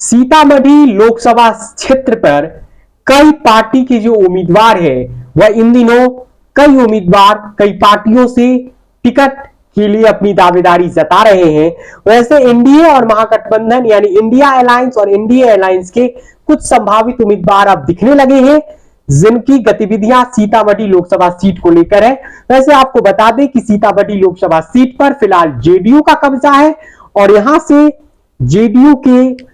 सीतामढ़ी लोकसभा क्षेत्र पर कई पार्टी के जो उम्मीदवार है वह इन दिनों कई उम्मीदवार कई पार्टियों से टिकट के लिए अपनी दावेदारी जता रहे हैं। वैसे एनडीए और महागठबंधन यानी इंडिया अलायंस और एनडीए अलायंस के कुछ संभावित उम्मीदवार अब दिखने लगे हैं जिनकी गतिविधियां सीतामढ़ी लोकसभा सीट को लेकर है। वैसे आपको बता दें कि सीतामढ़ी लोकसभा सीट पर फिलहाल जेडीयू का कब्जा है और यहां से जेडीयू के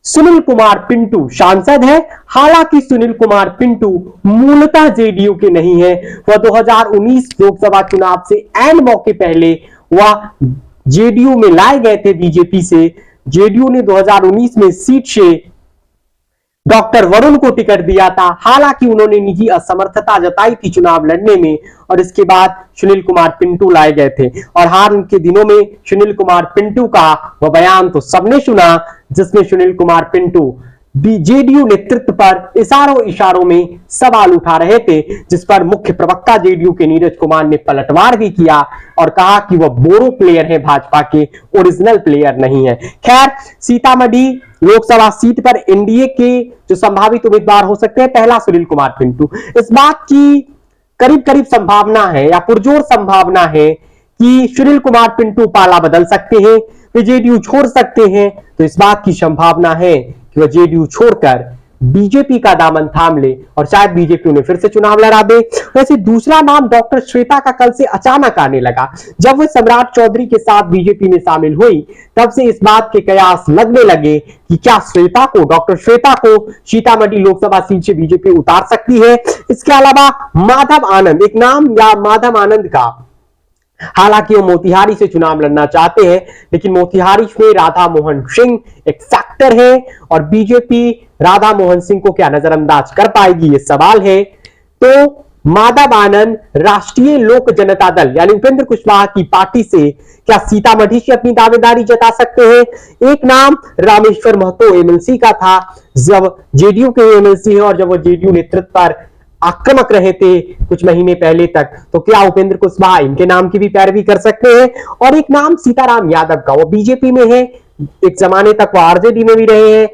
सुनील कुमार पिंटू सांसद है। हालांकि सुनील कुमार पिंटू मूलतः जेडीयू के नहीं है, वह 2019 लोकसभा चुनाव से एन मौके पहले वह जेडीयू में लाए गए थे बीजेपी से। जेडीयू ने 2019 में सीट से डॉक्टर वरुण को टिकट दिया था। हालांकि उन्होंने निजी असमर्थता जताई थी चुनाव लड़ने में और इसके बाद सुनील कुमार पिंटू लाए गए थे और हार के दिनों में सुनील कुमार पिंटू का वह बयान तो सबने सुना जिसमें सुनील कुमार पिंटू जेडीयू नेतृत्व पर इशारों में सवाल उठा रहे थे, जिस पर मुख्य प्रवक्ता जेडीयू के नीरज कुमार ने पलटवार भी किया और कहा कि वह बोरो प्लेयर है, भाजपा के ओरिजिनल प्लेयर नहीं है। खैर, सीतामढ़ी लोकसभा सीट पर एनडीए के जो संभावित उम्मीदवार हो सकते हैं, पहला सुनील कुमार पिंटू। इस बात की करीब करीब संभावना है या पुरजोर संभावना है कि सुनील कुमार पिंटू पाला बदल सकते हैं, वे जेडीयू छोड़ सकते हैं। तो इस बात की संभावना है कि वह जेडीयू छोड़कर बीजेपी का दामन थाम ले और शायद बीजेपी उन्हें फिर से चुनाव लड़ा दे। वैसे दूसरा नाम डॉक्टर श्वेता का कल से अचानक आने लगा। जब वह सम्राट चौधरी के साथ बीजेपी में शामिल हुई तब से इस बात के कयास लगने लगे कि क्या डॉक्टर श्वेता को सीतामढ़ी लोकसभा सीट से बीजेपी उतार सकती है। इसके अलावा माधव आनंद, एक नाम या माधव आनंद का, हालांकि वो मोतिहारी से चुनाव लड़ना चाहते हैं लेकिन मोतिहारी में राधा मोहन सिंह एक फैक्टर है और बीजेपी राधा मोहन सिंह को क्या नजरअंदाज कर पाएगी, ये सवाल है। तो माधव आनंद राष्ट्रीय लोक जनता दल यानी उपेंद्र कुशवाहा की पार्टी से क्या सीतामढ़ी से अपनी दावेदारी जता सकते हैं। एक नाम रामेश्वर महतो एमएलसी का था, जब जेडीयू के एमएलसी है और जब वो जेडीयू नेतृत्व पर आक्रामक रहे थे कुछ महीने पहले तक, तो क्या उपेंद्र कुशवाहा इनके नाम की भी पैरवी कर सकते हैं। और एक नाम सीताराम यादव का, वो बीजेपी में है, एक जमाने तक वो आरजेडी में भी रहे हैं।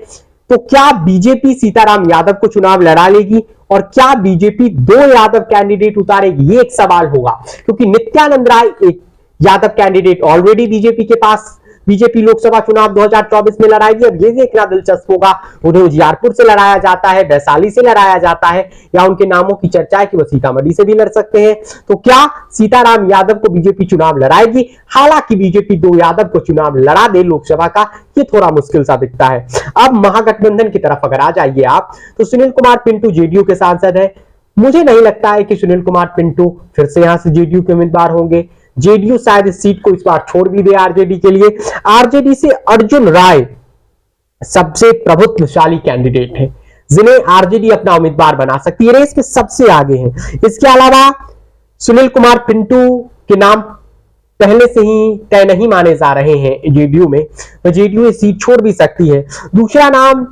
तो क्या बीजेपी सीताराम यादव को चुनाव लड़ा लेगी और क्या बीजेपी 2 यादव कैंडिडेट उतारेगी, ये एक सवाल होगा, क्योंकि नित्यानंद राय एक यादव कैंडिडेट ऑलरेडी बीजेपी के पास बीजेपी लोकसभा चुनाव 2024 में लड़ाएगी। अब ये देखना दिलचस्प होगा उन्हें उजियारपुर से लड़ाया जाता है, वैशाली से लड़ाया जाता है, या उनके नामों की चर्चा है कि वो सीतामढ़ी से भी लड़ सकते हैं। तो क्या सीताराम यादव को बीजेपी चुनाव लड़ाएगी। हालांकि बीजेपी 2 यादव को चुनाव लड़ा दे लोकसभा का, ये थोड़ा मुश्किल सा दिखता है। अब महागठबंधन की तरफ अगर आ जाइए आप, तो सुनील कुमार पिंटू जेडीयू के सांसद है। मुझे नहीं लगता है कि सुनील कुमार पिंटू फिर से यहां से जेडीयू के उम्मीदवार होंगे। जेडीयू शायद इस सीट को इस बार छोड़ भी दे आरजेडी के लिए। आरजेडी से अर्जुन राय सबसे प्रभुत्वशाली कैंडिडेट है जिन्हें आरजेडी अपना उम्मीदवार बना सकती है, रेस के सबसे आगे हैं। इसके अलावा सुनील कुमार पिंटू के नाम पहले से ही तय नहीं माने जा रहे हैं जेडीयू में, तो जेडीयू इस सीट छोड़ भी सकती है। दूसरा नाम,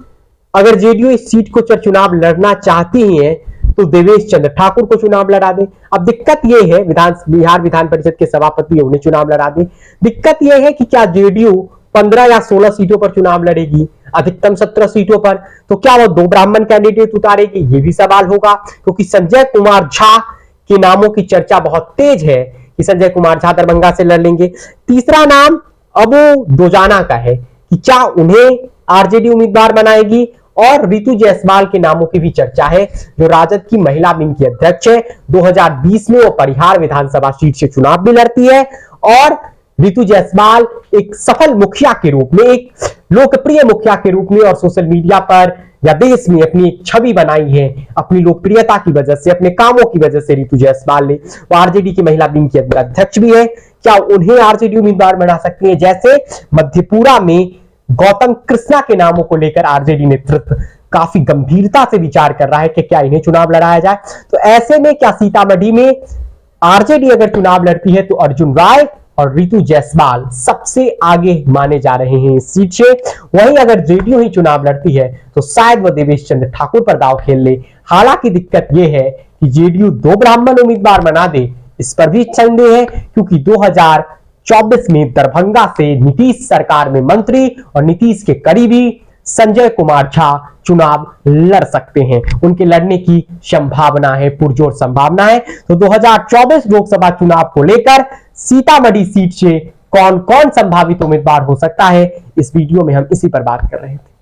अगर जेडीयू इस सीट को चुनाव लड़ना चाहती ही है तो देवेश चंद्र ठाकुर को चुनाव लड़ा दे। अब दिक्कत यह है, बिहार विधान परिषद के सभापति उन्हें चुनाव लड़ा दे। दिक्कत यह है कि क्या जेडीयू 15 या 16 सीटों पर चुनाव लड़ेगी, अधिकतम 17 सीटों पर, तो क्या वो 2 ब्राह्मण कैंडिडेट उतारेगी, ये भी सवाल होगा, क्योंकि संजय कुमार झा के नामों की चर्चा बहुत तेज है कि संजय कुमार झा दरभंगा से लड़ लेंगे। तीसरा नाम अबू दोजाना का है कि क्या उन्हें आरजेडी उम्मीदवार बनाएगी, और रितु जायसवाल के नामों की भी चर्चा है जो राजद की महिला विंग की अध्यक्ष है। 2020 में वो परिहार विधानसभा सीट से चुनाव भी लड़ती है और रितु जायसवाल एक सफल मुखिया के रूप में, एक लोकप्रिय मुखिया के रूप में और सोशल मीडिया पर या देश में अपनी एक छवि बनाई है अपनी लोकप्रियता की वजह से, अपने कामों की वजह से। रितु जायसवाल ने, वो आरजेडी की महिला विंग की अध्यक्ष भी है, क्या उन्हें आरजेडी उम्मीदवार बना सकती है। जैसे मध्यपुरा में गौतम कृष्णा के नामों को लेकर आरजेडी नेतृत्व काफी गंभीरता से विचार कर रहा है कि क्या इन्हें चुनाव लड़ाया जाए। तो ऐसे में क्या सीतामढ़ी में आरजेडी अगर चुनाव लड़ती है तो अर्जुन राय और रितु जायसवाल सबसे आगे माने जा रहे हैं इस सीट से। वहीं अगर जेडीयू ही चुनाव लड़ती है तो शायद वह देवेश चंद्र ठाकुर पर दांव खेल ले। हालांकि दिक्कत यह है कि जेडीयू 2 ब्राह्मण उम्मीदवार बना दे, इस पर भी संदेह है, क्योंकि 2024 में दरभंगा से नीतीश सरकार में मंत्री और नीतीश के करीबी संजय कुमार झा चुनाव लड़ सकते हैं, उनके लड़ने की संभावना है, पुरजोर संभावना है। तो 2024 लोकसभा चुनाव को लेकर सीतामढ़ी सीट से कौन कौन संभावित उम्मीदवार हो सकता है, इस वीडियो में हम इसी पर बात कर रहे थे।